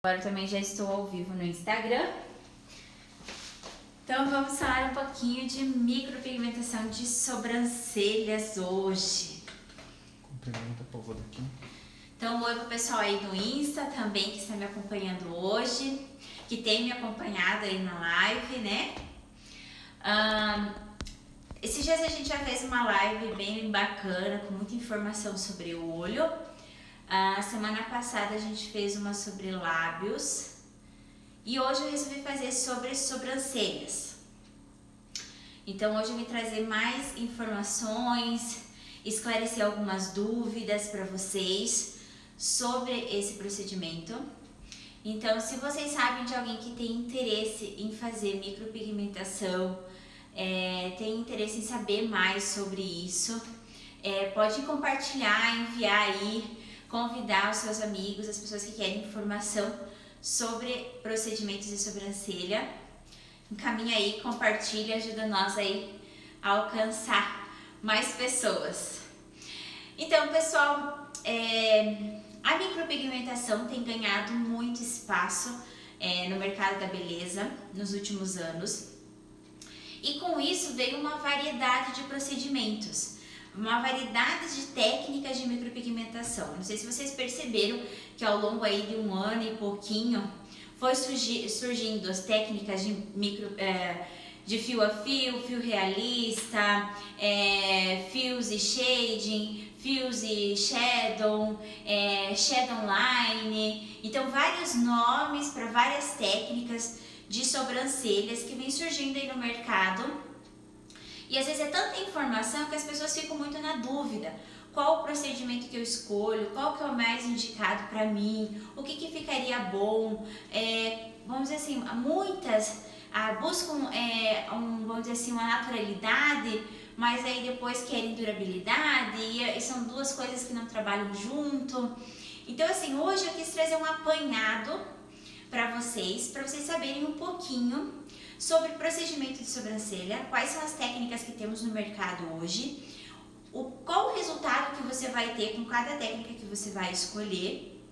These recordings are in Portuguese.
Agora também já estou ao vivo no Instagram. Então vamos falar um pouquinho de micropigmentação de sobrancelhas hoje. Cumprimenta o povo daqui. Então oi pro pessoal aí no Insta também que está me acompanhando hoje, que tem me acompanhado aí na live, né? Esses dias a gente já fez uma live bem bacana, com muita informação sobre o olho. A semana passada a gente fez uma sobre lábios e hoje eu resolvi fazer sobre sobrancelhas. Então hoje eu vim trazer mais informações, esclarecer algumas dúvidas para vocês sobre esse procedimento. Então, se vocês sabem de alguém que tem interesse em fazer micropigmentação, tem interesse em saber mais sobre isso, pode compartilhar, enviar aí, convidar os seus amigos, as pessoas que querem informação sobre procedimentos de sobrancelha. Encaminha aí, compartilha, ajuda nós aí a alcançar mais pessoas. Então, pessoal, a micropigmentação tem ganhado muito espaço no mercado da beleza nos últimos anos. E com isso veio uma variedade de procedimentos, uma variedade de técnicas de micropigmentação. Não sei se vocês perceberam que ao longo aí de um ano e pouquinho foi surgindo as técnicas de fio a fio realista, fios e shading, fios e shadow, shadow line. Então vários nomes para várias técnicas de sobrancelhas que vem surgindo aí no mercado. E às vezes é tanta informação que as pessoas ficam muito na dúvida. Qual o procedimento que eu escolho? Qual que é o mais indicado para mim? O que ficaria bom? Vamos dizer assim, muitas buscam vamos dizer assim, uma naturalidade, mas aí depois querem durabilidade e são duas coisas que não trabalham junto. Então assim, hoje eu quis trazer um apanhado para vocês saberem um pouquinho sobre procedimento de sobrancelha, quais são as técnicas que temos no mercado hoje, qual o resultado que você vai ter com cada técnica que você vai escolher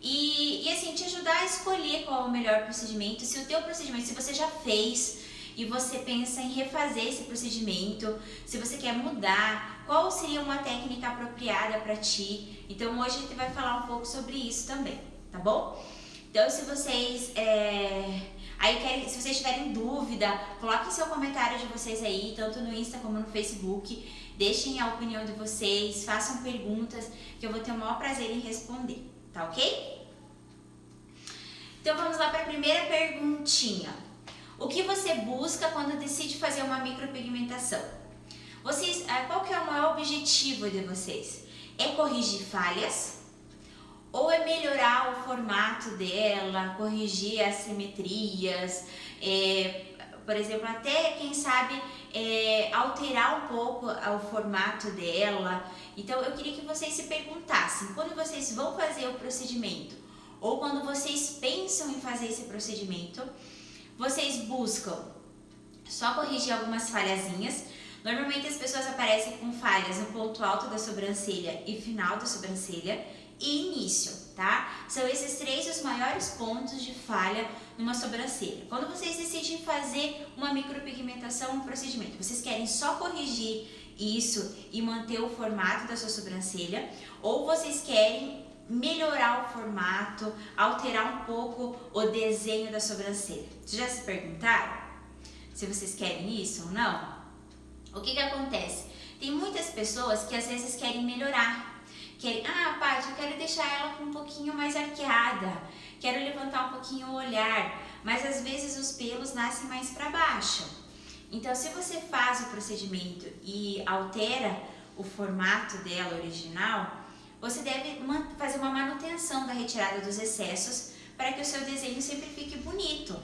e assim, te ajudar a escolher qual é o melhor procedimento, se o teu procedimento, se você já fez e você pensa em refazer esse procedimento, se você quer mudar, qual seria uma técnica apropriada para ti. Então hoje a gente vai falar um pouco sobre isso também, tá bom? Então se vocês se vocês tiverem dúvida, coloquem seu comentário de vocês aí, tanto no Insta como no Facebook. Deixem a opinião de vocês, façam perguntas que eu vou ter o maior prazer em responder, tá ok? Então vamos lá para a primeira perguntinha. O que você busca quando decide fazer uma micropigmentação? Qual que é o maior objetivo de vocês? É corrigir falhas? Ou é melhorar o formato dela, corrigir as simetrias, por exemplo, até quem sabe alterar um pouco o formato dela. Então eu queria que vocês se perguntassem, quando vocês vão fazer o procedimento, ou quando vocês pensam em fazer esse procedimento, vocês buscam só corrigir algumas falhazinhas. Normalmente as pessoas aparecem com falhas no ponto alto da sobrancelha e final da sobrancelha e início, tá? São esses três os maiores pontos de falha numa sobrancelha. Quando vocês decidem fazer uma micropigmentação, um procedimento, vocês querem só corrigir isso e manter o formato da sua sobrancelha, ou vocês querem melhorar o formato, alterar um pouco o desenho da sobrancelha? Vocês já se perguntaram se vocês querem isso ou não? O que acontece? Tem muitas pessoas que às vezes querem melhorar. Paty, eu quero deixar ela com um pouquinho mais arqueada, quero levantar um pouquinho o olhar, mas às vezes os pelos nascem mais para baixo. Então, se você faz o procedimento e altera o formato dela original, você deve fazer uma manutenção da retirada dos excessos para que o seu desenho sempre fique bonito.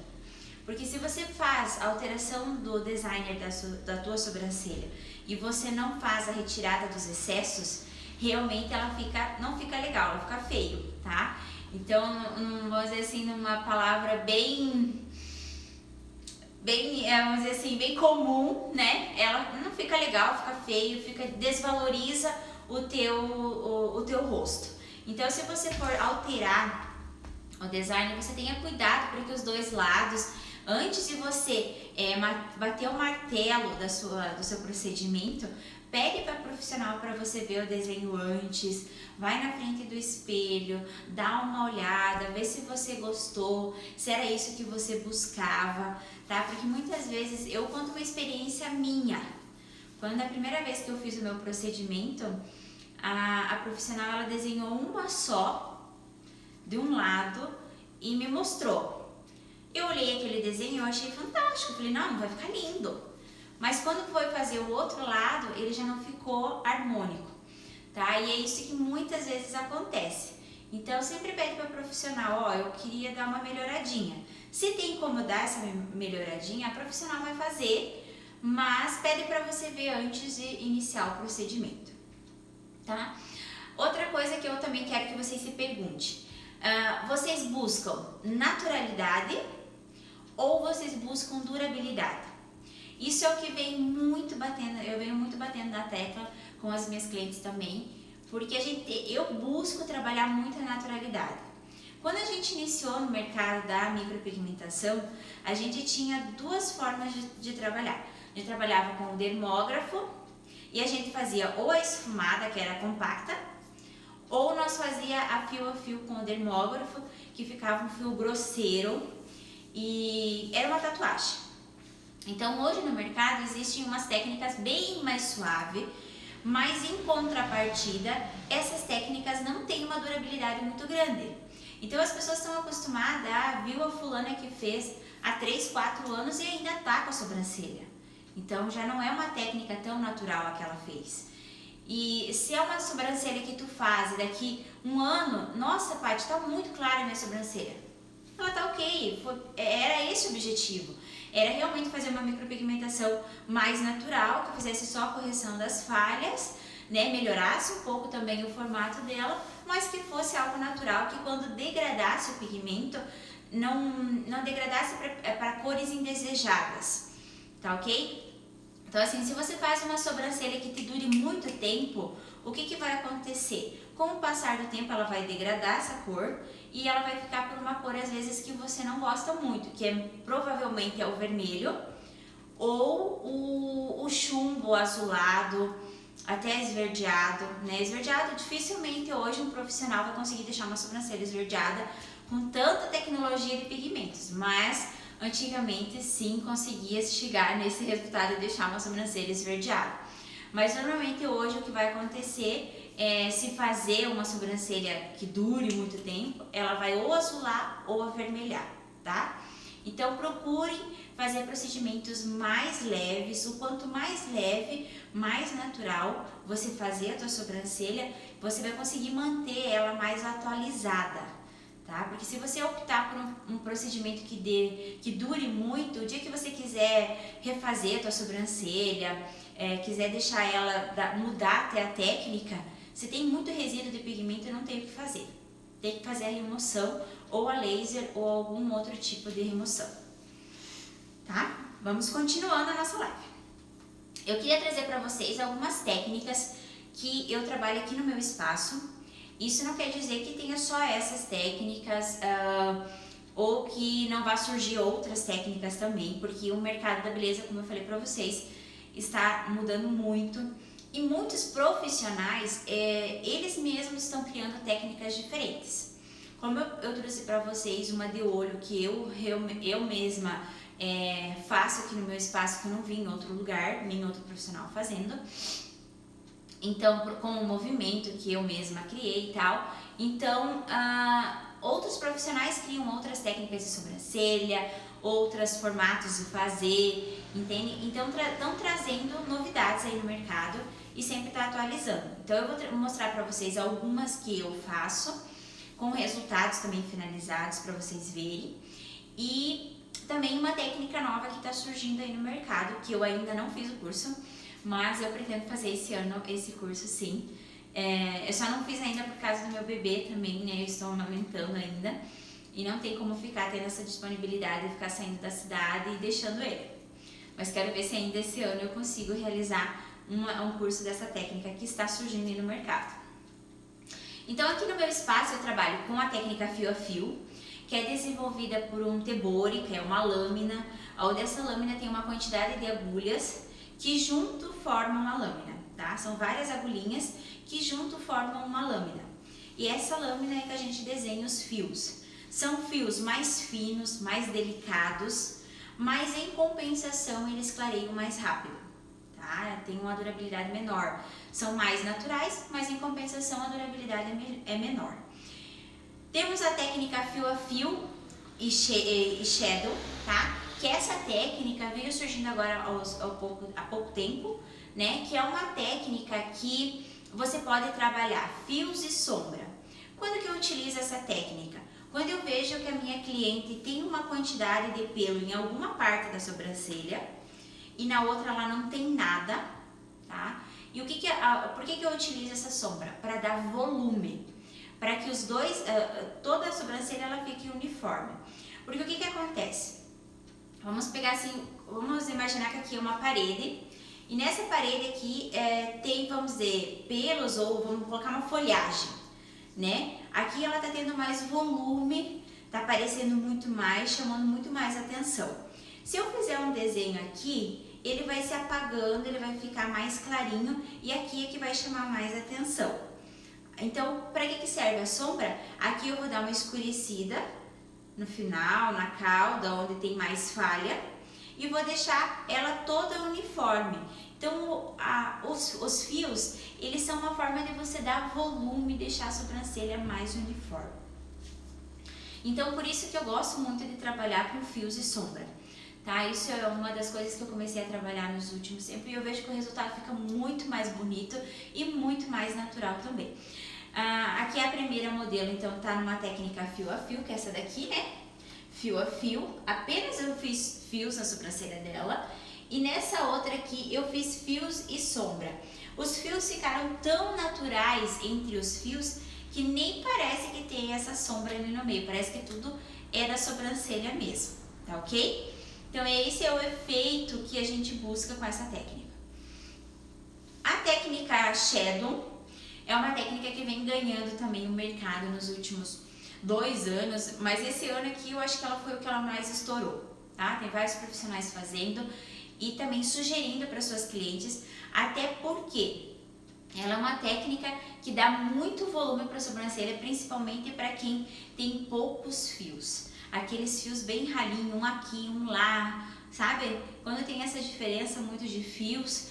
Porque se você faz a alteração do designer da tua sobrancelha e você não faz a retirada dos excessos, realmente ela não fica legal, ela fica feio, tá? Então, vamos dizer assim, numa palavra bem, vamos dizer assim, bem comum, né? Ela não fica legal, fica feio, desvaloriza o teu rosto. Então, se você for alterar o design, você tenha cuidado para que os dois lados, antes de você bater o martelo do seu procedimento, pede para profissional para você ver o desenho antes, vai na frente do espelho, dá uma olhada, vê se você gostou, se era isso que você buscava, tá? Porque muitas vezes, eu conto uma experiência minha, quando a primeira vez que eu fiz o meu procedimento, a profissional ela desenhou uma só, de um lado, e me mostrou. Eu olhei aquele desenho e eu achei fantástico, falei, não, vai ficar lindo. Mas quando foi fazer o outro lado, ele já não ficou harmônico, tá? E é isso que muitas vezes acontece. Então, sempre pede para o profissional, ó, eu queria dar uma melhoradinha. Se tem como dar essa melhoradinha, a profissional vai fazer, mas pede para você ver antes de iniciar o procedimento, tá? Outra coisa que eu também quero que vocês se perguntem, vocês buscam naturalidade ou vocês buscam durabilidade? Isso é o que eu venho muito batendo na tecla com as minhas clientes também, porque eu busco trabalhar muito a naturalidade. Quando a gente iniciou no mercado da micropigmentação, a gente tinha duas formas de trabalhar. A gente trabalhava com o dermógrafo e a gente fazia ou a esfumada, que era compacta, ou nós fazia a fio com o dermógrafo, que ficava um fio grosseiro e era uma tatuagem. Então hoje no mercado existem umas técnicas bem mais suaves, mas em contrapartida essas técnicas não têm uma durabilidade muito grande. Então as pessoas estão acostumadas, viu a fulana que fez há 3, 4 anos e ainda tá com a sobrancelha. Então já não é uma técnica tão natural a que ela fez. E se é uma sobrancelha que tu faz e daqui um ano, nossa, Paty, tá muito clara a minha sobrancelha. Ela tá ok, era esse o objetivo. Era realmente fazer uma micropigmentação mais natural, que fizesse só a correção das falhas, né, melhorasse um pouco também o formato dela, mas que fosse algo natural, que quando degradasse o pigmento, não degradasse para cores indesejadas, tá ok? Então assim, se você faz uma sobrancelha que te dure muito tempo, o que vai acontecer? Com o passar do tempo ela vai degradar essa cor e ela vai ficar por uma cor às vezes que você não gosta muito, que provavelmente é o vermelho ou o chumbo azulado, até esverdeado, né? Esverdeado, dificilmente hoje um profissional vai conseguir deixar uma sobrancelha esverdeada com tanta tecnologia de pigmentos, mas antigamente sim conseguia chegar nesse resultado de deixar uma sobrancelha esverdeada. Mas normalmente hoje o que vai acontecer é, se fazer uma sobrancelha que dure muito tempo, ela vai ou azular ou avermelhar, tá? Então procure fazer procedimentos mais leves, o quanto mais leve, mais natural você fazer a tua sobrancelha, você vai conseguir manter ela mais atualizada, tá? Porque se você optar por um procedimento que dure muito, o dia que você quiser refazer a tua sobrancelha, quiser deixar ela, mudar até a técnica, se tem muito resíduo de pigmento, não tem o que fazer. Tem que fazer a remoção, ou a laser, ou algum outro tipo de remoção. Tá? Vamos continuando a nossa live. Eu queria trazer para vocês algumas técnicas que eu trabalho aqui no meu espaço. Isso não quer dizer que tenha só essas técnicas, ou que não vá surgir outras técnicas também, porque o mercado da beleza, como eu falei para vocês, está mudando muito e muitos profissionais, eles mesmos estão criando técnicas diferentes. Como eu trouxe para vocês uma de olho que eu mesma faço aqui no meu espaço, que eu não vi em outro lugar, nem outro profissional fazendo. Então, com o movimento que eu mesma criei e tal. Então, outros profissionais criam outras técnicas de sobrancelha, outros formatos de fazer, entende? Então, estão trazendo novidades aí no mercado e sempre está atualizando. Então, eu vou mostrar para vocês algumas que eu faço, com resultados também finalizados para vocês verem. E também uma técnica nova que está surgindo aí no mercado, que eu ainda não fiz o curso, mas eu pretendo fazer esse ano esse curso sim. Eu só não fiz ainda por causa do meu bebê também, né? Eu estou amamentando ainda e não tem como ficar tendo essa disponibilidade de ficar saindo da cidade e deixando ele. Mas quero ver se ainda esse ano eu consigo realizar um curso dessa técnica que está surgindo aí no mercado. Então aqui no meu espaço eu trabalho com a técnica fio a fio. que é desenvolvida por um tebori, que é uma lâmina, onde essa lâmina tem uma quantidade de agulhas que junto formam uma lâmina, tá? São várias agulhinhas que junto formam uma lâmina. E essa lâmina é que a gente desenha os fios. São fios mais finos, mais delicados, mas em compensação eles clareiam mais rápido, tá? Tem uma durabilidade menor. São mais naturais, mas em compensação a durabilidade é menor. Temos a técnica fio a fio e shadow, tá? Que essa técnica veio surgindo agora há pouco tempo, né? Que é uma técnica que você pode trabalhar fios e sombra. Quando que eu utilizo essa técnica? Quando eu vejo que a minha cliente tem uma quantidade de pelo em alguma parte da sobrancelha e na outra ela não tem nada, tá? E por que eu utilizo essa sombra? Para dar volume, para que os dois, toda a sobrancelha ela fique uniforme. Porque o que acontece? Vamos pegar assim, vamos imaginar que aqui é uma parede e nessa parede aqui tem, vamos dizer, pelos ou vamos colocar uma folhagem, né? Aqui ela tá tendo mais volume, tá aparecendo muito mais, chamando muito mais atenção. Se eu fizer um desenho aqui, ele vai se apagando, ele vai ficar mais clarinho e aqui é que vai chamar mais atenção. Então, para que serve a sombra? Aqui eu vou dar uma escurecida no final, na cauda, onde tem mais falha, e vou deixar ela toda uniforme. Então, os fios, eles são uma forma de você dar volume e deixar a sobrancelha mais uniforme. Então, por isso que eu gosto muito de trabalhar com fios e sombra, tá? Isso é uma das coisas que eu comecei a trabalhar nos últimos tempos e eu vejo que o resultado fica muito mais bonito e muito mais natural também. Aqui é a primeira modelo, então tá numa técnica fio a fio, que é essa daqui, né? Fio a fio, apenas eu fiz fios na sobrancelha dela. E nessa outra aqui eu fiz fios e sombra. Os fios ficaram tão naturais entre os fios que nem parece que tem essa sombra ali no meio. Parece que tudo é da sobrancelha mesmo, tá ok? Então esse é o efeito que a gente busca com essa técnica. A técnica Shadow é uma técnica que vem ganhando também o mercado nos últimos 2 anos, mas esse ano aqui eu acho que ela foi o que ela mais estourou, tá? Tem vários profissionais fazendo e também sugerindo para suas clientes, até porque ela é uma técnica que dá muito volume para a sobrancelha, principalmente para quem tem poucos fios. Aqueles fios bem ralinho, um aqui, um lá, sabe? Quando tem essa diferença muito de fios,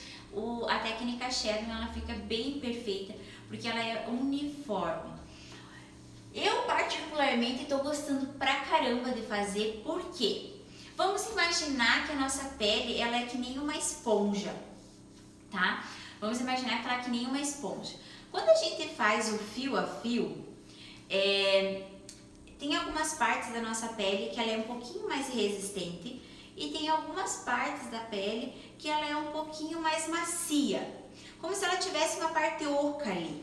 a técnica Shadow ela fica bem perfeita, porque ela é uniforme. Eu particularmente estou gostando pra caramba de fazer, porque vamos imaginar que a nossa pele ela é que nem uma esponja, tá? Vamos imaginar que ela é que nem uma esponja. Quando a gente faz o fio a fio, tem algumas partes da nossa pele que ela é um pouquinho mais resistente e tem algumas partes da pele que ela é um pouquinho mais macia, como se ela tivesse uma parte oca ali.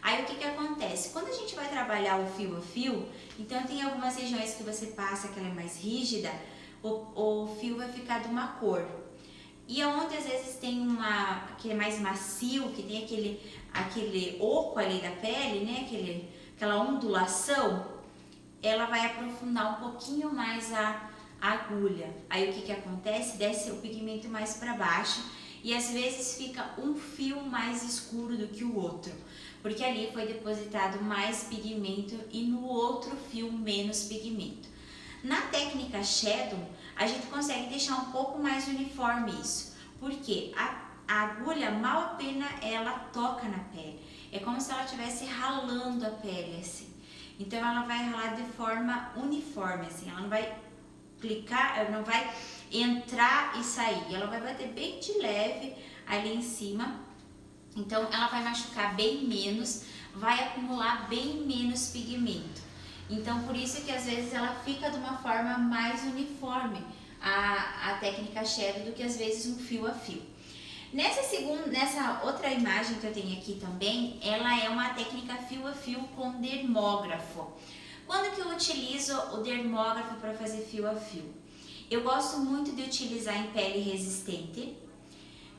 Aí o que acontece? Quando a gente vai trabalhar o fio a fio, então tem algumas regiões que você passa que ela é mais rígida, o fio vai ficar de uma cor. E onde às vezes tem que é mais macio, que tem aquele oco ali da pele, né? Aquela ondulação, ela vai aprofundar um pouquinho mais a agulha. Aí o que acontece? Desce o pigmento mais para baixo e às vezes fica um fio mais escuro do que o outro, porque ali foi depositado mais pigmento e no outro fio menos pigmento. Na técnica Shadow, a gente consegue deixar um pouco mais uniforme isso, porque a agulha mal apenas ela toca na pele, é como se ela estivesse ralando a pele assim. Então ela vai ralar de forma uniforme assim, ela não vai clicar, ela não vai entrar e sair, ela vai bater bem de leve ali em cima. Então ela vai machucar bem menos, vai acumular bem menos pigmento. Então por isso que às vezes ela fica de uma forma mais uniforme a técnica Shadow do que às vezes um fio a fio. Nessa outra imagem que eu tenho aqui também, ela é uma técnica fio a fio com dermógrafo. Quando que eu utilizo o dermógrafo para fazer fio a fio? Eu gosto muito de utilizar em pele resistente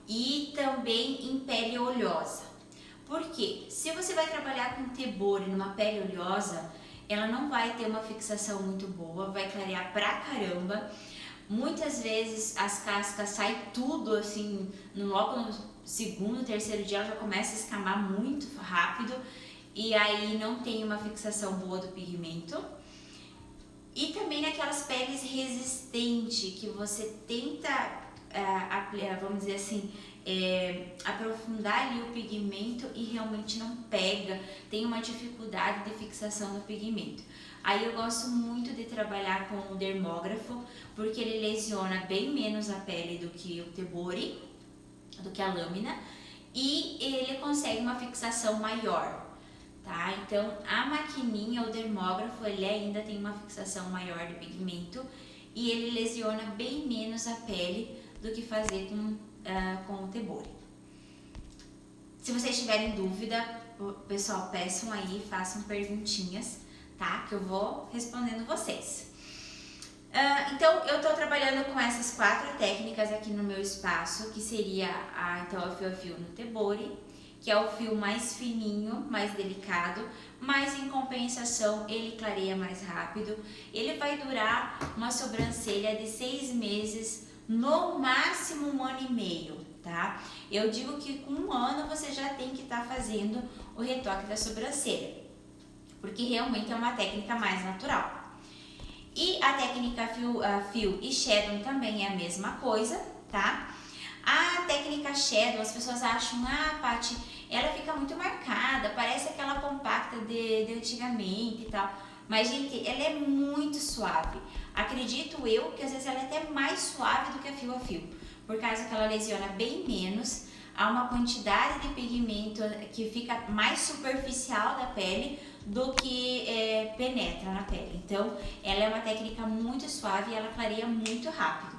e também em pele oleosa. Porque se você vai trabalhar com tebori numa pele oleosa, ela não vai ter uma fixação muito boa, vai clarear pra caramba. Muitas vezes as cascas saem tudo assim, logo no segundo, terceiro dia ela já começa a escamar muito rápido e aí não tem uma fixação boa do pigmento. E também naquelas peles resistentes que você tenta, vamos dizer assim, aprofundar ali o pigmento e realmente não pega, tem uma dificuldade de fixação do pigmento. Aí eu gosto muito de trabalhar com o dermógrafo, porque ele lesiona bem menos a pele do que o Tebori, do que a lâmina, e ele consegue uma fixação maior, tá? Então a maquininha, o dermógrafo, ele ainda tem uma fixação maior de pigmento e ele lesiona bem menos a pele do que fazer com o Tebori. Se vocês tiverem dúvida, pessoal, peçam aí, façam perguntinhas, tá? Que eu vou respondendo vocês. Então, eu tô trabalhando com essas 4 técnicas aqui no meu espaço, que seria o fio a fio no Tebori, que é o fio mais fininho, mais delicado, mas em compensação ele clareia mais rápido. Ele vai durar uma sobrancelha de 6 meses, no máximo 1 ano e meio, tá? Eu digo que com 1 ano você já tem que estar fazendo o retoque da sobrancelha, porque realmente é uma técnica mais natural. E a técnica fio e shadow também é a mesma coisa, tá? A técnica shadow, as pessoas acham, Paty, ela fica muito marcada, parece aquela compacta de antigamente e tal. Mas, gente, ela é muito suave. Acredito eu que às vezes ela é até mais suave do que a fio, por causa que ela lesiona bem menos, há uma quantidade de pigmento que fica mais superficial da pele do que penetra na pele. Então, ela é uma técnica muito suave e ela clareia muito rápido,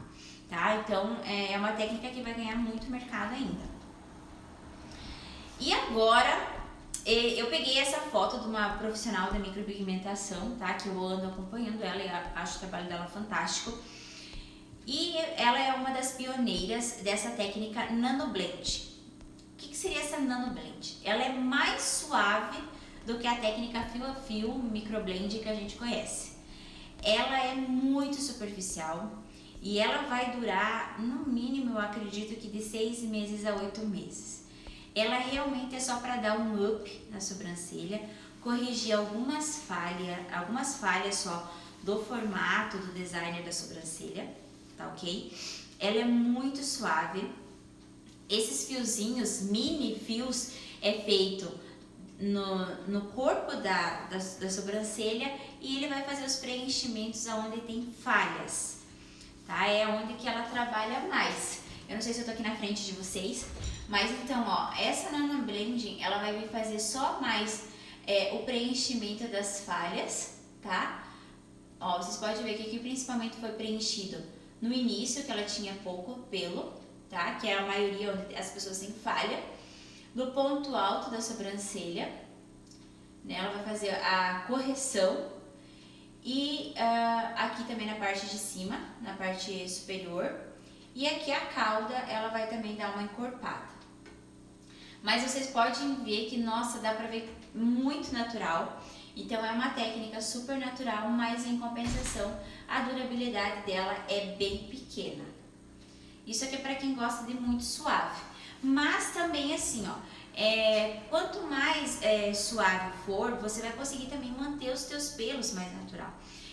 tá? Então, é uma técnica que vai ganhar muito mercado ainda. E agora, eu peguei essa foto de uma profissional da micropigmentação, tá? Que eu ando acompanhando ela e acho o trabalho dela fantástico. E ela é uma das pioneiras dessa técnica nanoblend. O que seria essa nanoblend? Ela é mais suave do que a técnica fio a fio microblend que a gente conhece. Ela é muito superficial e ela vai durar, no mínimo, eu acredito que de 6 meses a 8 meses. Ela realmente é só para dar um up na sobrancelha, corrigir algumas falhas só do formato, do designer da sobrancelha, tá ok? Ela é muito suave. Esses fiozinhos, mini fios, é feito no corpo da sobrancelha e ele vai fazer os preenchimentos onde tem falhas, tá? É onde que ela trabalha mais. Eu não sei se eu tô aqui na frente de vocês, mas então, ó, essa nanoblending, ela vai vir fazer só mais o preenchimento das falhas, tá? Ó, vocês podem ver que aqui principalmente foi preenchido no início, que ela tinha pouco pelo, tá? Que é a maioria onde as pessoas têm falha. No ponto alto da sobrancelha, né? Ela vai fazer a correção. E aqui também na parte de cima, na parte superior. E aqui a cauda, ela vai também dar uma encorpada. Mas vocês podem ver que, nossa, dá pra ver muito natural. Então é uma técnica super natural, mas em compensação a durabilidade dela é bem pequena. Isso aqui é para quem gosta de muito suave. Mas também assim, ó, quanto mais suave for, você vai conseguir também manter os teus pelos mais natural.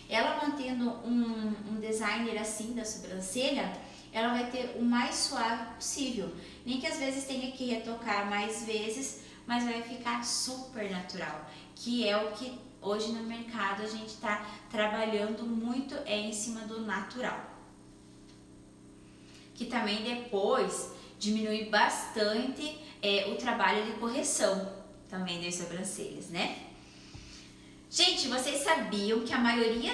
Ela mantendo um designer assim da sobrancelha, ela vai ter o mais suave possível. Nem que às vezes tenha que retocar mais vezes, mas vai ficar super natural, que é o que hoje no mercado a gente está trabalhando muito em cima do natural. Que também depois diminui bastante o trabalho de correção também das sobrancelhas, né? Gente, vocês sabiam que a maioria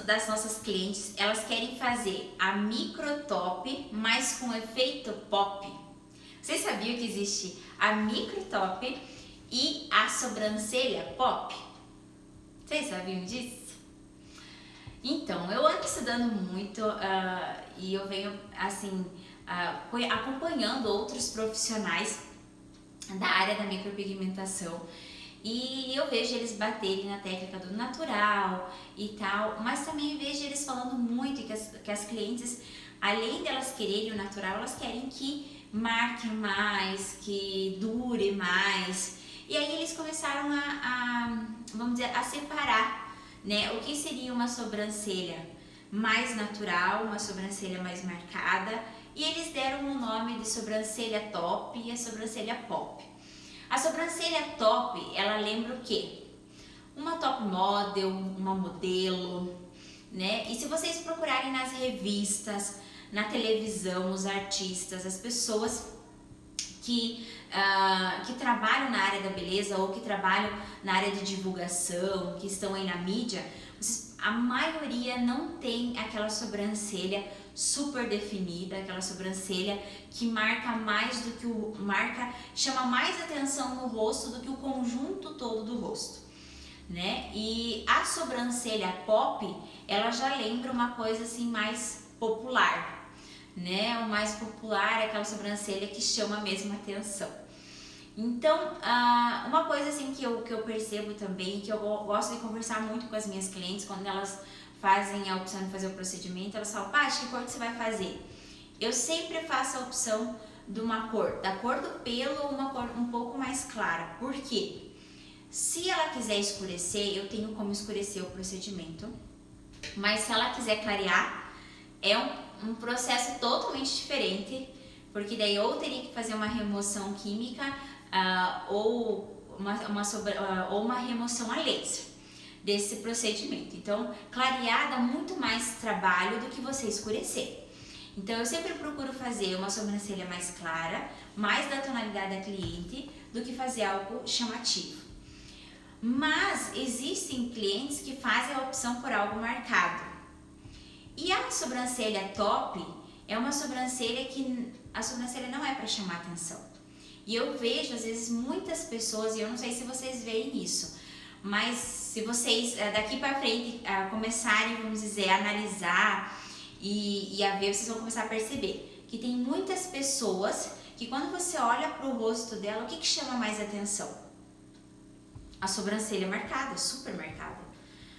das nossas clientes, elas querem fazer a micro top, mas com efeito pop? Vocês sabiam que existe a micro top e a sobrancelha pop? Vocês sabiam disso? Então, eu ando estudando muito e eu venho assim acompanhando outros profissionais da área da micropigmentação E eu vejo eles baterem na técnica do natural e tal, mas também vejo eles falando muito que as clientes, além delas quererem o natural, elas querem que marque mais, que dure mais. E aí eles começaram vamos dizer, a separar, né, o que seria uma sobrancelha mais natural, uma sobrancelha mais marcada, e eles deram o nome de sobrancelha top e a sobrancelha pop. A sobrancelha top, ela lembra o quê? Uma top model, uma modelo, né? E se vocês procurarem nas revistas, na televisão, os artistas, as pessoas que trabalham na área da beleza ou que trabalham na área de divulgação, que estão aí na mídia, a maioria não tem aquela sobrancelha super definida, aquela sobrancelha que marca mais do que chama mais atenção no rosto do que o conjunto todo do rosto, né? E a sobrancelha pop, ela já lembra uma coisa assim mais popular, né? O mais popular é aquela sobrancelha que chama mesmo atenção. Então, uma coisa assim que eu percebo também, que eu gosto de conversar muito com as minhas clientes, quando elas fazem a opção de fazer o procedimento, elas falam, Paty, que cor que você vai fazer? Eu sempre faço a opção de uma cor, da cor do pelo ou uma cor um pouco mais clara. Por quê? Se ela quiser escurecer, eu tenho como escurecer o procedimento, mas se ela quiser clarear, é um processo totalmente diferente, porque daí eu teria que fazer uma remoção química ou uma remoção a laser desse procedimento. Então, clarear dá muito mais trabalho do que você escurecer. Então, eu sempre procuro fazer uma sobrancelha mais clara, mais da tonalidade da cliente, do que fazer algo chamativo. Mas existem clientes que fazem a opção por algo marcado. E a sobrancelha top é uma sobrancelha que a sobrancelha não é para chamar atenção. E eu vejo às vezes muitas pessoas, e eu não sei se vocês veem isso, mas se vocês daqui para frente começarem, vamos dizer, a analisar e a ver, vocês vão começar a perceber que tem muitas pessoas que quando você olha para o rosto dela, o que chama mais atenção? A sobrancelha marcada, super marcada.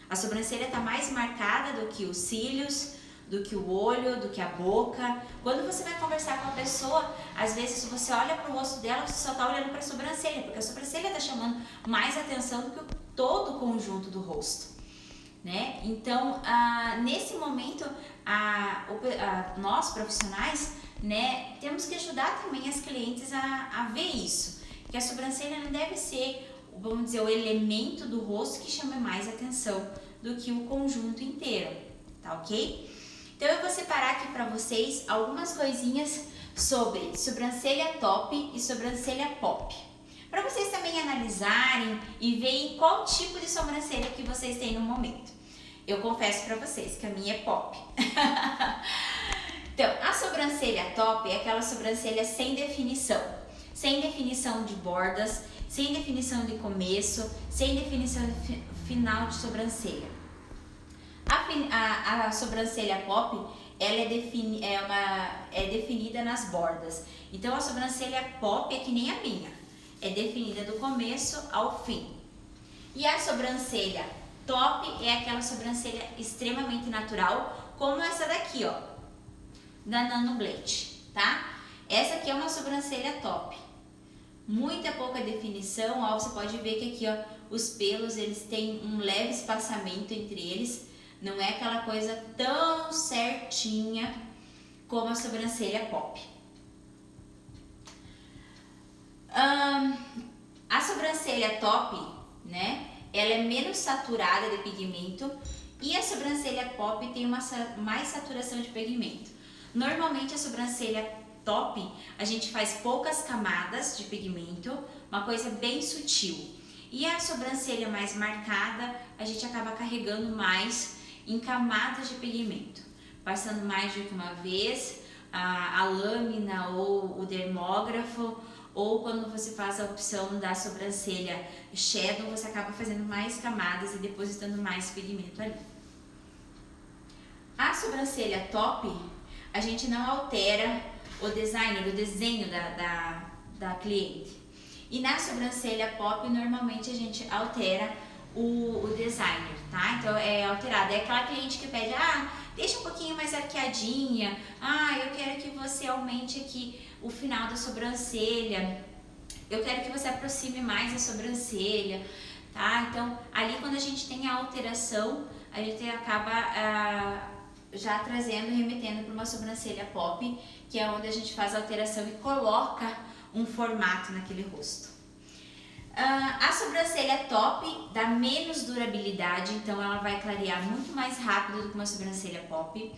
A sobrancelha está mais marcada do que os cílios, do que o olho, do que a boca. Quando você vai conversar com a pessoa, às vezes você olha para o rosto dela, você só está olhando para a sobrancelha, porque a sobrancelha está chamando mais atenção do que todo o conjunto do rosto, né? Então, nesse momento, nós profissionais, né, temos que ajudar também as clientes a ver isso, que a sobrancelha não deve ser, vamos dizer, o elemento do rosto que chama mais atenção do que o conjunto inteiro, tá ok? Então eu vou separar aqui para vocês algumas coisinhas sobre sobrancelha top e sobrancelha pop, para vocês também analisarem e verem qual tipo de sobrancelha que vocês têm no momento. Eu confesso para vocês que a minha é pop. Então, a sobrancelha top é aquela sobrancelha sem definição de bordas, sem definição de começo, sem definição de final de sobrancelha. A sobrancelha pop, ela é definida nas bordas. Então a sobrancelha pop é que nem a minha, é definida do começo ao fim. E a sobrancelha top é aquela sobrancelha extremamente natural, como essa daqui, ó, da Nanoblade, tá? Essa aqui é uma sobrancelha top. Muita pouca definição, ó, você pode ver que aqui, ó, os pelos, eles têm um leve espaçamento entre eles. Não é aquela coisa tão certinha como a sobrancelha pop. A sobrancelha top, né? Ela é menos saturada de pigmento e a sobrancelha pop tem mais saturação de pigmento. Normalmente a sobrancelha top a gente faz poucas camadas de pigmento, uma coisa bem sutil. E a sobrancelha mais marcada a gente acaba carregando mais em camadas de pigmento, passando mais de uma vez a lâmina ou o dermógrafo, ou quando você faz a opção da sobrancelha shadow, você acaba fazendo mais camadas e depositando mais pigmento ali. A sobrancelha top, a gente não altera o desenho da cliente. E na sobrancelha pop, normalmente a gente altera o designer, tá? Então é alterado. É aquela cliente que pede, deixa um pouquinho mais arqueadinha, eu quero que você aumente aqui o final da sobrancelha, eu quero que você aproxime mais a sobrancelha, tá? Então ali quando a gente tem a alteração, a gente acaba já trazendo, remetendo para uma sobrancelha pop, que é onde a gente faz a alteração e coloca um formato naquele rosto. A sobrancelha top dá menos durabilidade, então ela vai clarear muito mais rápido do que uma sobrancelha pop.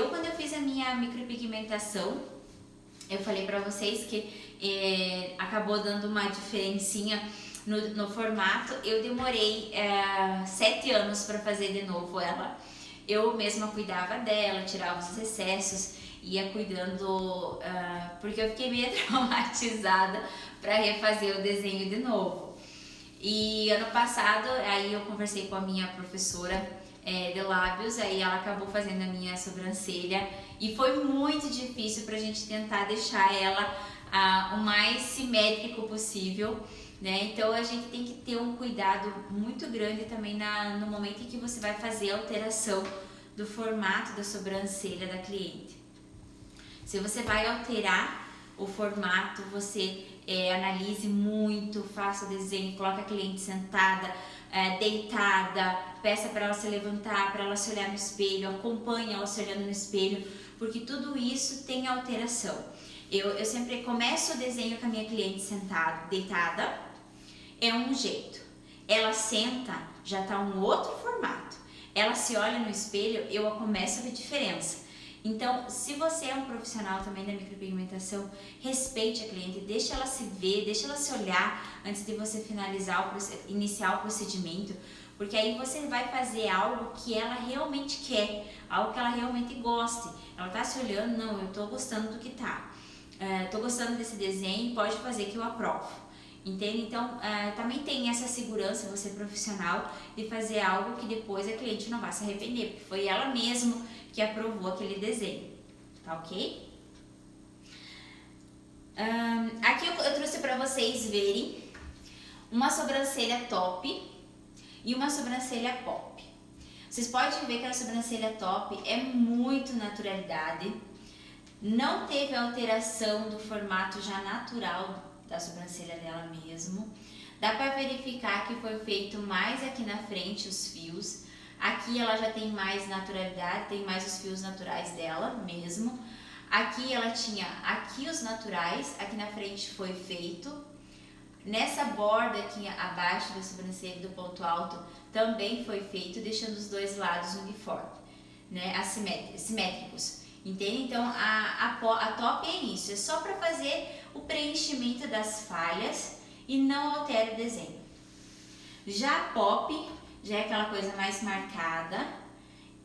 Quando eu fiz a minha micropigmentação, eu falei pra vocês que acabou dando uma diferencinha no formato. Eu demorei 7 anos para fazer de novo ela. Eu mesma cuidava dela, tirava os excessos, ia cuidando, porque eu fiquei meio traumatizada para refazer o desenho de novo. E ano passado, aí eu conversei com a minha professora de lábios, aí ela acabou fazendo a minha sobrancelha e foi muito difícil pra gente tentar deixar ela o mais simétrico possível, né? Então a gente tem que ter um cuidado muito grande também no momento em que você vai fazer a alteração do formato da sobrancelha da cliente. Se você vai alterar o formato, você analise muito, faça o desenho, coloque a cliente sentada, deitada, peça para ela se levantar, para ela se olhar no espelho, acompanhe ela se olhando no espelho, porque tudo isso tem alteração. Eu sempre começo o desenho com a minha cliente sentada, deitada, é um jeito. Ela senta, já está um outro formato. Ela se olha no espelho, eu começo a ver diferença. Então, se você é um profissional também da micropigmentação, respeite a cliente, deixa ela se ver, deixa ela se olhar antes de você iniciar o procedimento, porque aí você vai fazer algo que ela realmente quer, algo que ela realmente goste. Ela tá se olhando, não, eu tô gostando do que tá, tô gostando desse desenho, pode fazer que eu aprovo. Entende? Então, também tem essa segurança, você profissional, de fazer algo que depois a cliente não vai se arrepender, porque foi ela mesma que aprovou aquele desenho, tá ok? Aqui eu trouxe para vocês verem uma sobrancelha top e uma sobrancelha pop. Vocês podem ver que a sobrancelha top é muito naturalidade, não teve alteração do formato já natural da sobrancelha dela mesmo. Dá para verificar que foi feito mais aqui na frente os fios. Aqui ela já tem mais naturalidade, tem mais os fios naturais dela mesmo. Aqui ela tinha aqui os naturais, aqui na frente foi feito. Nessa borda aqui abaixo da sobrancelha do ponto alto também foi feito, deixando os dois lados uniformes, né, simétricos. Entende? Então a top é isso, é só para fazer o preenchimento das falhas e não altera o desenho. Já a pop já é aquela coisa mais marcada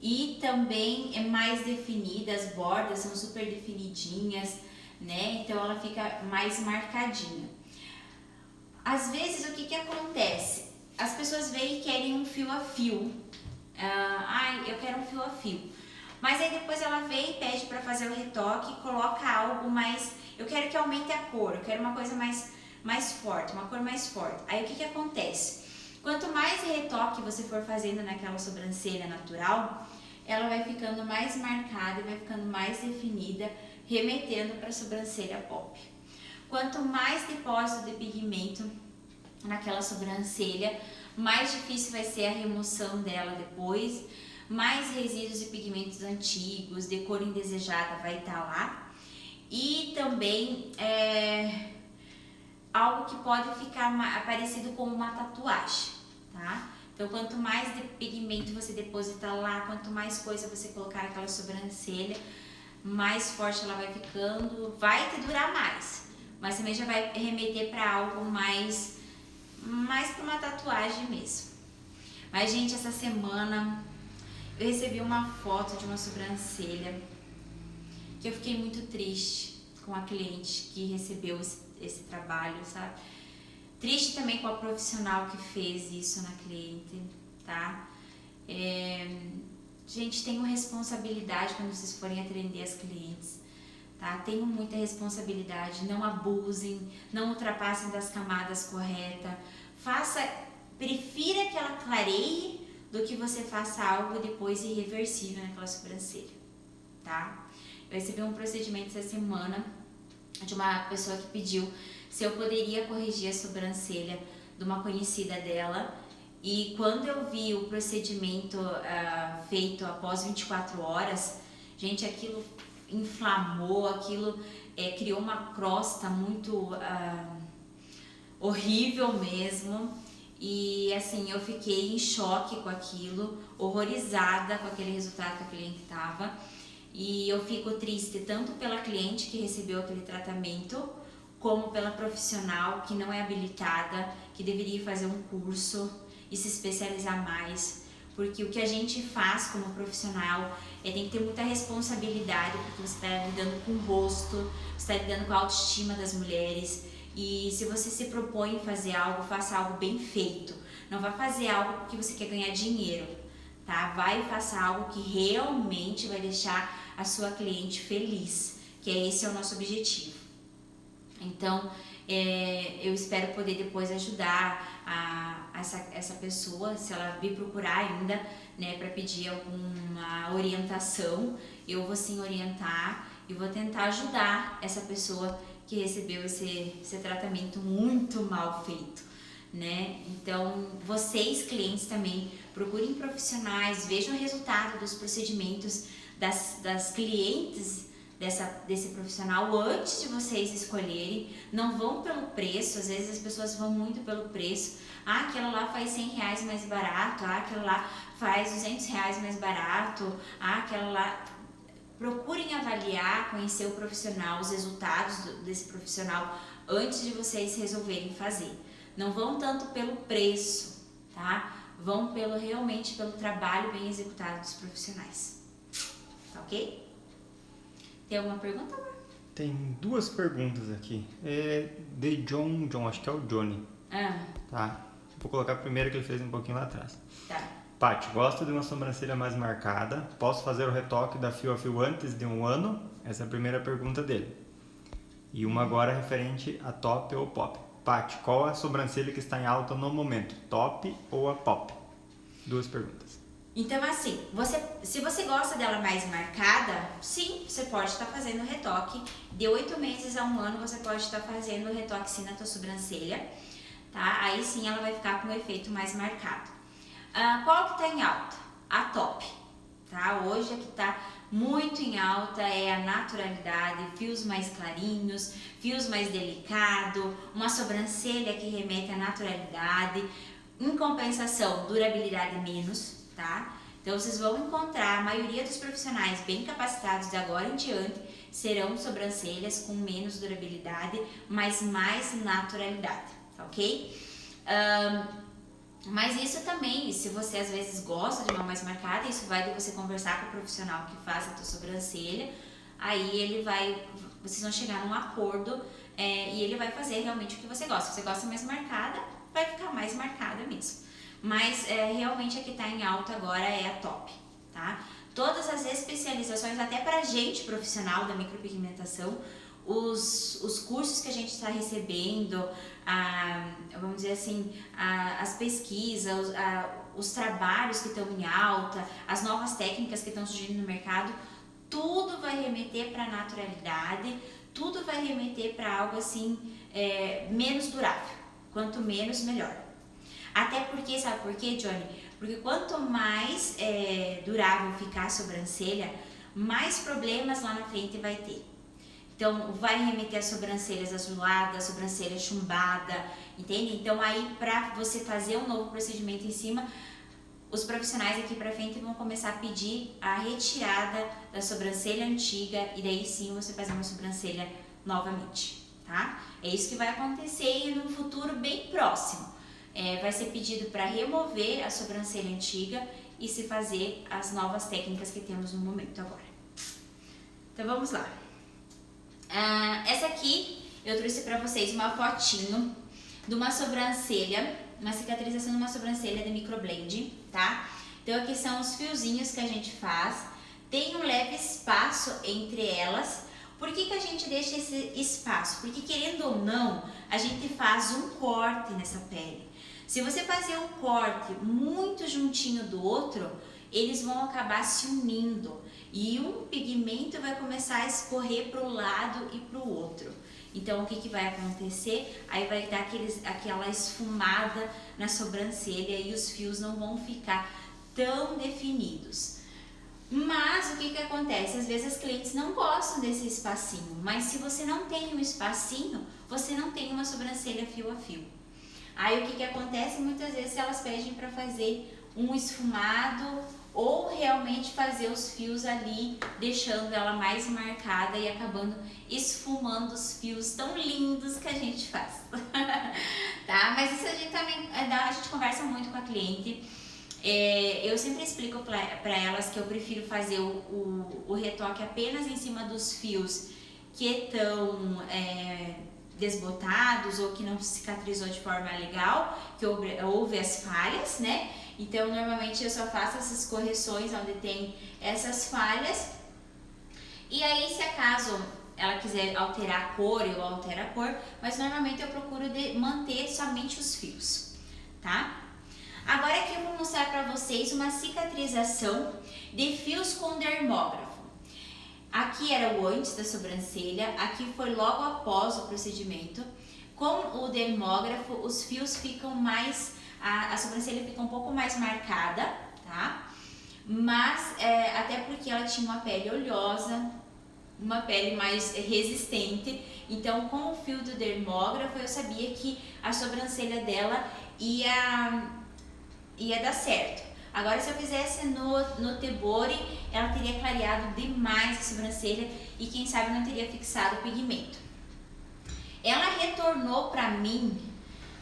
e também é mais definida, as bordas são super definidinhas, né? Então ela fica mais marcadinha. Às vezes o que acontece? As pessoas veem e querem um fio a fio. Eu quero um fio a fio. Mas aí depois ela vem e pede para fazer o retoque e coloca algo mais... Eu quero que aumente a cor, eu quero uma coisa mais forte, uma cor mais forte. Aí o que acontece? Quanto mais retoque você for fazendo naquela sobrancelha natural, ela vai ficando mais marcada e vai ficando mais definida, remetendo para a sobrancelha pop. Quanto mais depósito de pigmento naquela sobrancelha, mais difícil vai ser a remoção dela depois, mais resíduos de pigmentos antigos, de cor indesejada vai estar lá. E também algo que pode ficar parecido com uma tatuagem, tá? Então, quanto mais de pigmento você depositar lá, quanto mais coisa você colocar naquela sobrancelha, mais forte ela vai ficando, vai te durar mais, mas também já vai remeter para algo mais para uma tatuagem mesmo. Mas, gente, essa semana eu recebi uma foto de uma sobrancelha que eu fiquei muito triste com a cliente que recebeu esse trabalho, sabe? Triste também com a profissional que fez isso na cliente, tá? Gente, tenham responsabilidade quando vocês forem atender as clientes, tá? Tenham muita responsabilidade, não abusem, não ultrapassem das camadas corretas. Prefira que ela clareie do que você faça algo depois irreversível naquela sobrancelha, tá? Eu recebi um procedimento essa semana de uma pessoa que pediu se eu poderia corrigir a sobrancelha de uma conhecida dela, e quando eu vi o procedimento feito após 24 horas, gente, aquilo inflamou, aquilo criou uma crosta muito horrível mesmo. E assim, eu fiquei em choque com aquilo, horrorizada com aquele resultado que a cliente tava. E eu fico triste tanto pela cliente que recebeu aquele tratamento, como pela profissional que não é habilitada, que deveria fazer um curso e se especializar mais. Porque o que a gente faz como profissional tem que ter muita responsabilidade, porque você está lidando com o rosto, você está lidando com a autoestima das mulheres. E se você se propõe a fazer algo, faça algo bem feito. Não vá fazer algo porque você quer ganhar dinheiro, tá? Vai e faça algo que realmente vai deixar a sua cliente feliz, que esse é o nosso objetivo. Então, eu espero poder depois ajudar essa pessoa, se ela vir procurar ainda, né, para pedir alguma orientação, eu vou sim orientar e vou tentar ajudar essa pessoa que recebeu esse tratamento muito mal feito, né? Então, vocês clientes também procurem profissionais, vejam o resultado dos procedimentos das clientes desse profissional antes de vocês escolherem. Não vão pelo preço, às vezes as pessoas vão muito pelo preço. Aquela lá faz R$100 mais barato, aquela lá faz R$200 mais barato, aquela lá... Procurem avaliar, conhecer o profissional, os resultados desse profissional antes de vocês resolverem fazer. Não vão tanto pelo preço, tá? Vão realmente pelo trabalho bem executado dos profissionais. Tá ok? Tem alguma pergunta, amor? Tem duas perguntas aqui. De John, acho que é o Johnny. Tá. Vou colocar a primeira que ele fez um pouquinho lá atrás. Tá. Paty, gosto de uma sobrancelha mais marcada. Posso fazer o retoque da fio a fio antes de 1 ano? Essa é a primeira pergunta dele. E uma agora referente a top ou pop. Paty, qual a sobrancelha que está em alta no momento? Top ou a pop? Duas perguntas. Então assim, se você gosta dela mais marcada, sim, você pode estar fazendo o retoque. De 8 meses a 1 ano você pode estar fazendo o retoque sim na tua sobrancelha, tá? Aí sim ela vai ficar com um efeito mais marcado. Qual que tá em alta? A top, tá? Hoje a que tá muito em alta é a naturalidade, fios mais clarinhos, fios mais delicados, uma sobrancelha que remete à naturalidade, em compensação, durabilidade menos, tá? Então vocês vão encontrar, a maioria dos profissionais bem capacitados de agora em diante serão sobrancelhas com menos durabilidade, mas mais naturalidade, ok? Mas isso também, se você às vezes gosta de uma mais marcada, isso vai de você conversar com o profissional que faz a tua sobrancelha, aí vocês vão chegar num acordo e ele vai fazer realmente o que você gosta. Se você gosta mais marcada, vai ficar mais marcada mesmo. Mas realmente a que está em alta agora é a top, tá? Todas as especializações, até pra gente profissional da micropigmentação, os cursos que a gente está recebendo, vamos dizer assim, as pesquisas, os trabalhos que estão em alta, as novas técnicas que estão surgindo no mercado, tudo vai remeter para a naturalidade, tudo vai remeter para algo assim menos durável. Quanto menos, melhor. Até porque, sabe por quê, Johnny? Porque quanto mais durável ficar a sobrancelha, mais problemas lá na frente vai ter. Então, vai remeter a sobrancelhas azuladas, sobrancelha chumbada, entende? Então, aí, pra você fazer um novo procedimento em cima, os profissionais aqui pra frente vão começar a pedir a retirada da sobrancelha antiga e daí sim você fazer uma sobrancelha novamente, tá? É isso que vai acontecer e no futuro bem próximo. Vai ser pedido para remover a sobrancelha antiga e se fazer as novas técnicas que temos no momento agora. Então, vamos lá. Essa aqui eu trouxe pra vocês uma fotinho de uma sobrancelha, uma cicatrização de uma sobrancelha de microblend, tá? Então aqui são os fiozinhos que a gente faz, tem um leve espaço entre elas, Por que a gente deixa esse espaço? Porque querendo ou não, a gente faz um corte nessa pele. Se você fazer um corte muito juntinho do outro, eles vão acabar se unindo e um pigmento vai começar a escorrer para um lado e para o outro. Então o que vai acontecer? Aí vai dar aquela esfumada na sobrancelha e os fios não vão ficar tão definidos. Mas o que acontece? Às vezes as clientes não gostam desse espacinho, mas se você não tem um espacinho, você não tem uma sobrancelha fio a fio. Aí o que acontece? Muitas vezes elas pedem para fazer um esfumado ou realmente fazer os fios ali, deixando ela mais marcada e acabando esfumando os fios tão lindos que a gente faz. Tá? Mas isso a gente também, a gente conversa muito com a cliente. Eu sempre explico para elas que eu prefiro fazer o retoque apenas em cima dos fios que estão desbotados ou que não cicatrizou de forma legal, que houve as falhas, né? Então, normalmente eu só faço essas correções onde tem essas falhas. E aí, se acaso ela quiser alterar a cor, eu altero a cor, mas normalmente eu procuro manter somente os fios, tá? Agora aqui eu vou mostrar para vocês uma cicatrização de fios com dermógrafo. Aqui era o antes da sobrancelha, aqui foi logo após o procedimento. Com o dermógrafo, os fios ficam mais, a sobrancelha fica um pouco mais marcada, tá? Mas até porque ela tinha uma pele oleosa, uma pele mais resistente, então com o fio do dermógrafo eu sabia que a sobrancelha dela ia dar certo. Agora, se eu fizesse no Tebori, ela teria clareado demais a sobrancelha e quem sabe não teria fixado o pigmento. Ela retornou para mim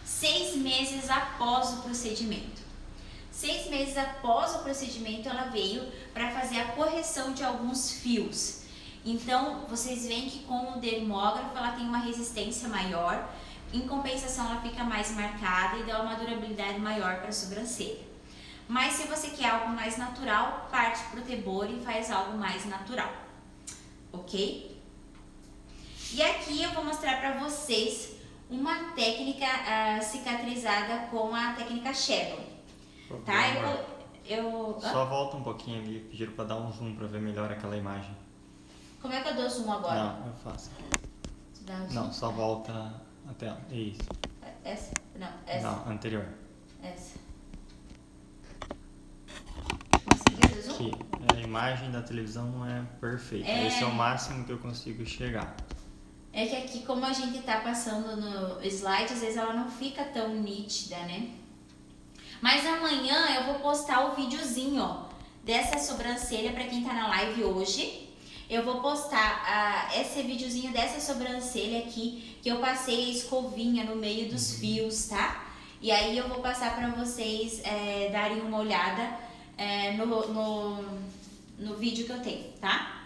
6 meses após o procedimento. 6 meses após o procedimento, ela veio para fazer a correção de alguns fios. Então, vocês veem que com o dermógrafo ela tem uma resistência maior, em compensação ela fica mais marcada e dá uma durabilidade maior para a sobrancelha. Mas se você quer algo mais natural, parte pro Tebori e faz algo mais natural, ok? E aqui eu vou mostrar para vocês uma técnica cicatrizada com a técnica Shadow, tá? Só volta um pouquinho ali, pediram para dar um zoom para ver melhor aquela imagem. Como é que eu dou zoom agora? Não, eu faço. Não, só volta a tela, isso. Essa? Não, essa. Não, anterior. Essa. Aqui, a imagem da televisão não é perfeita, esse é o máximo que eu consigo chegar. É que aqui, como a gente tá passando no slide, às vezes ela não fica tão nítida, né? Mas amanhã eu vou postar o videozinho, ó, dessa sobrancelha para quem tá na live hoje. Eu vou postar esse videozinho dessa sobrancelha aqui, que eu passei a escovinha no meio dos fios, tá? E aí eu vou passar para vocês darem uma olhada no vídeo que eu tenho, tá?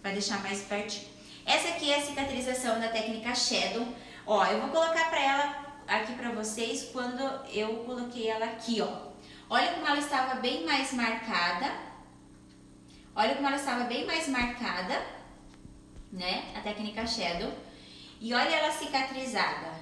Vai deixar mais pertinho. Essa aqui é a cicatrização da técnica Shadow. Ó, eu vou colocar para ela aqui para vocês quando eu coloquei ela aqui, ó. Olha como ela estava bem mais marcada. Olha como ela estava bem mais marcada, né? A técnica Shadow. E olha ela cicatrizada.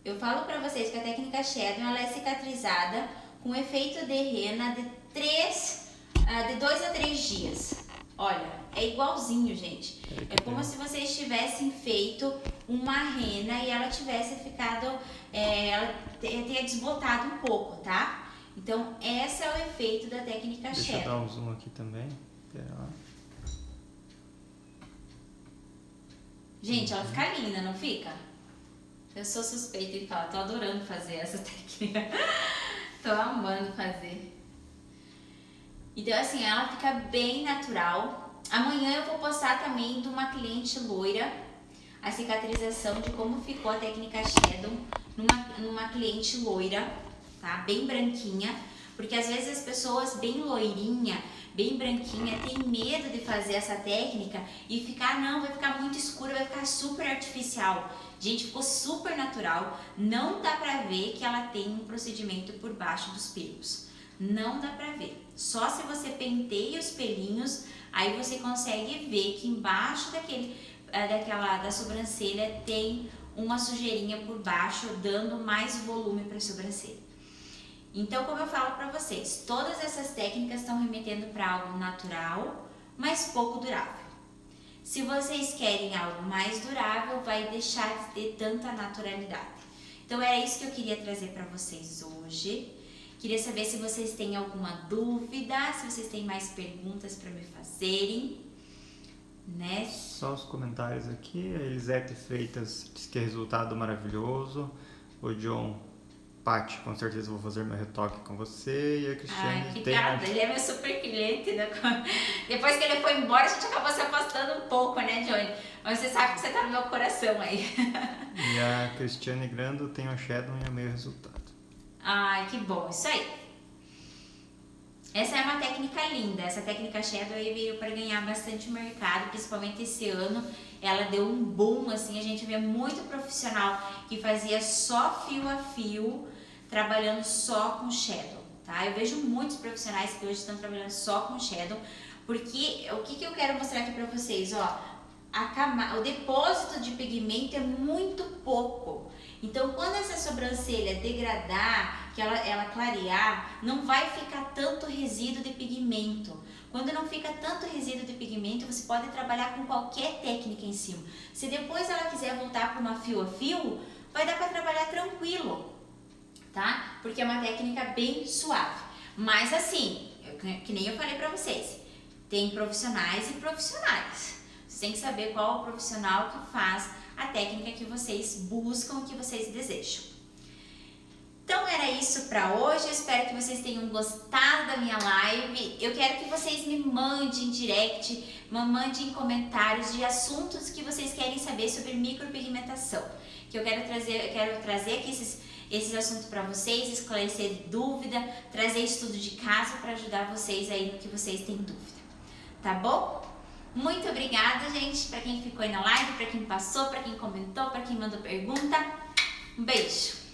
Eu falo pra vocês que a técnica Shadow, ela é cicatrizada com efeito de rena de 2 a 3 dias. Olha, é igualzinho, gente. É como se vocês tivessem feito uma rena e ela tivesse ficado, ela tenha desbotado um pouco, tá? Então, esse é o efeito da técnica Shadow. Deixa eu dar um zoom aqui também. Pera lá. Gente, ela fica linda, não fica? Eu sou suspeita em falar, tô adorando fazer essa técnica. Tô amando fazer. Então, assim, ela fica bem natural. Amanhã eu vou postar também de uma cliente loira a cicatrização de como ficou a técnica Shadow numa cliente loira, tá? Bem branquinha. Porque às vezes as pessoas bem loirinha, bem branquinha, tem medo de fazer essa técnica e ficar, não, vai ficar muito escura, vai ficar super artificial. Gente, ficou super natural, não dá pra ver que ela tem um procedimento por baixo dos pelos. não dá pra ver. Só se você penteia os pelinhos, aí você consegue ver que embaixo da sobrancelha tem uma sujeirinha por baixo, dando mais volume para a sobrancelha. Então, como eu falo para vocês, todas essas técnicas estão remetendo para algo natural, mas pouco durável. Se vocês querem algo mais durável, vai deixar de ter tanta naturalidade. Então, era isso que eu queria trazer para vocês hoje. Queria saber se vocês têm alguma dúvida, se vocês têm mais perguntas para me fazerem, né? Só os comentários aqui. A Elisete Freitas diz que é resultado maravilhoso. O John, Paty, com certeza vou fazer meu retoque com você. E a Cristiane obrigada. Ele é meu super cliente. Depois que ele foi embora, a gente acabou se afastando um pouco, né, Johnny? Mas você sabe que você tá no meu coração aí. E a Cristiane Grando tem o Shadow e é meio resultado. Ai, que bom, isso aí. Essa é uma técnica linda, essa técnica Shadow aí veio para ganhar bastante mercado, principalmente esse ano. Ela deu um boom, assim, a gente vê muito profissional que fazia só fio a fio, trabalhando só com Shadow, tá? Eu vejo muitos profissionais que hoje estão trabalhando só com Shadow, porque o que eu quero mostrar aqui para vocês, ó, o depósito de pigmento é muito pouco. Então, quando essa sobrancelha degradar, que ela clarear, não vai ficar tanto resíduo de pigmento. Quando não fica tanto resíduo de pigmento, você pode trabalhar com qualquer técnica em cima. Se depois ela quiser voltar para uma fio a fio, vai dar para trabalhar tranquilo, tá? Porque é uma técnica bem suave. Mas assim, que nem eu falei para vocês, tem profissionais e profissionais. Você tem que saber qual é o profissional que faz a técnica que vocês buscam, que vocês desejam. Então era isso para hoje, eu espero que vocês tenham gostado da minha live. Eu quero que vocês me mandem direct, me mandem comentários de assuntos que vocês querem saber sobre micropigmentação. Que eu quero trazer aqui esses assuntos para vocês, esclarecer dúvida, trazer estudo de caso para ajudar vocês aí no que vocês têm dúvida. Tá bom? Muito obrigada, gente, para quem ficou aí na live, para quem passou, para quem comentou, para quem mandou pergunta. Um beijo!